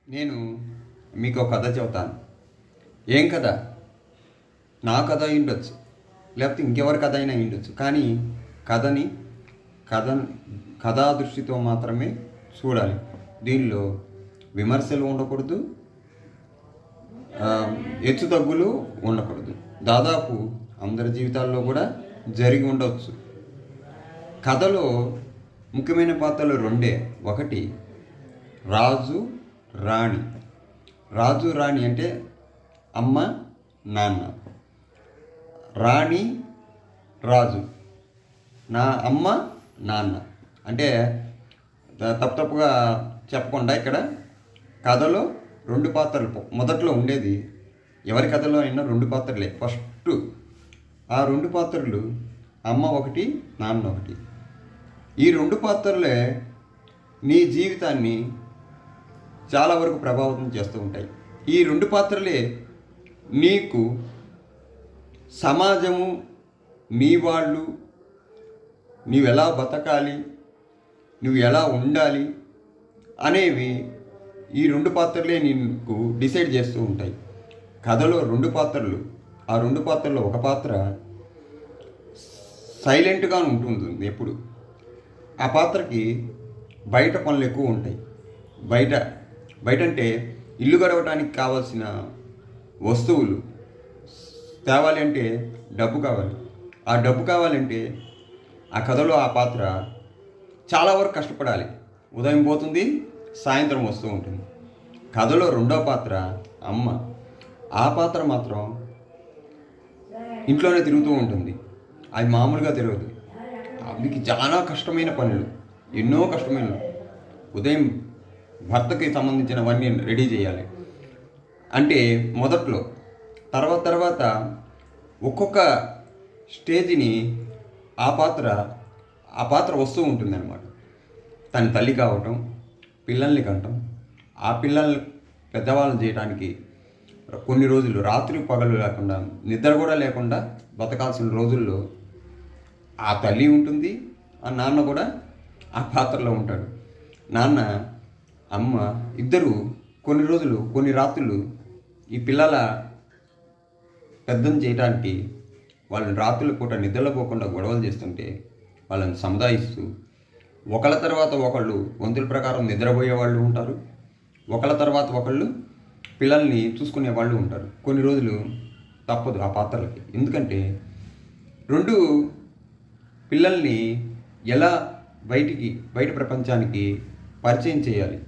నేను మీకు ఒక కథ చెబుతాను. ఏం కథ? నా కథ అయి ఉండొచ్చు, లేకపోతే ఇంకెవరి కథ అయినా అయి ఉండొచ్చు. కానీ కథని కథ కథా దృష్టితో మాత్రమే చూడాలి. దీనిలో విమర్శలు ఉండకూడదు, హెచ్చు తగ్గులు ఉండకూడదు. దాదాపు అందరి జీవితాల్లో కూడా జరిగి ఉండవచ్చు. కథలో ముఖ్యమైన పాత్రలు రెండే. ఒకటి రాజు రాణి. రాజు రాణి అంటే అమ్మ నాన్న, రాణి రాజు, నా అమ్మ నాన్న. అంటే తప్పుగా చెప్పకుండా ఇక్కడ కథలో రెండు పాత్రలు. మొదట్లో ఉండేది ఎవరి కథలో అయినా రెండు పాత్రలే. ఫస్ట్ ఆ రెండు పాత్రలు అమ్మ ఒకటి, నాన్న ఒకటి. ఈ రెండు పాత్రలే నీ జీవితాన్ని చాలా వరకు ప్రభావితం చేస్తూ ఉంటాయి. ఈ రెండు పాత్రలే నీకు సమాజము, నీ వాళ్ళు, నువ్వు ఎలా బతకాలి, నువ్వు ఎలా ఉండాలి అనేవి ఈ రెండు పాత్రలే నీకు డిసైడ్ చేస్తూ ఉంటాయి. కథలో రెండు పాత్రలు. ఆ రెండు పాత్రలో ఒక పాత్ర సైలెంట్గా ఉంటుంది ఎప్పుడు. ఆ పాత్రకి బయట పనులు ఎక్కువ ఉంటాయి. బయట అంటే ఇల్లు గడవడానికి కావాల్సిన వస్తువులు తేవాలి అంటే డబ్బు కావాలి. ఆ డబ్బు కావాలంటే ఆ కథలో ఆ పాత్ర చాలా వరకు కష్టపడాలి. ఉదయం పోతుంది, సాయంత్రం వస్తూ ఉంటుంది. కథలో రెండో పాత్ర అమ్మ. ఆ పాత్ర మాత్రం ఇంట్లోనే తిరుగుతూ ఉంటుంది. అది మామూలుగా తిరగదు. ఆమెకి చాలా కష్టమైన పనులు, ఎన్నో కష్టమైన. ఉదయం భర్తకి సంబంధించినవన్నీ రెడీ చేయాలి అంటే మొదట్లో. తర్వాత ఒక్కొక్క స్టేజ్ని ఆ పాత్ర వస్తూ ఉంటుంది అన్నమాట. తన తల్లి కావటం, పిల్లల్ని కంటం, ఆ పిల్లల్ని పెద్దవాళ్ళని చేయడానికి కొన్ని రోజులు రాత్రి పగలు లేకుండా, నిద్ర కూడా లేకుండా బతకాల్సిన రోజుల్లో ఆ తల్లి ఉంటుంది, ఆ నాన్న కూడా ఆ పాత్రలో ఉంటాడు. నాన్న అమ్మ ఇద్దరు కొన్ని రోజులు, కొన్ని రాత్రులు ఈ పిల్లల పెద్దను చేయడానికి వాళ్ళని రాత్రుల పూట నిద్రలో పోకుండా గొడవలు చేస్తుంటే వాళ్ళని సముదాయిస్తూ ఒకళ్ళ తర్వాత ఒకళ్ళు వంతుల ప్రకారం నిద్రపోయే వాళ్ళు ఉంటారు, ఒకళ్ళ తర్వాత ఒకళ్ళు పిల్లల్ని చూసుకునే వాళ్ళు ఉంటారు. కొన్ని రోజులు తప్పదు ఆ పాత్రలకి. ఎందుకంటే రెండు పిల్లల్ని ఎలా బయట ప్రపంచానికి పరిచయం చేయాలి,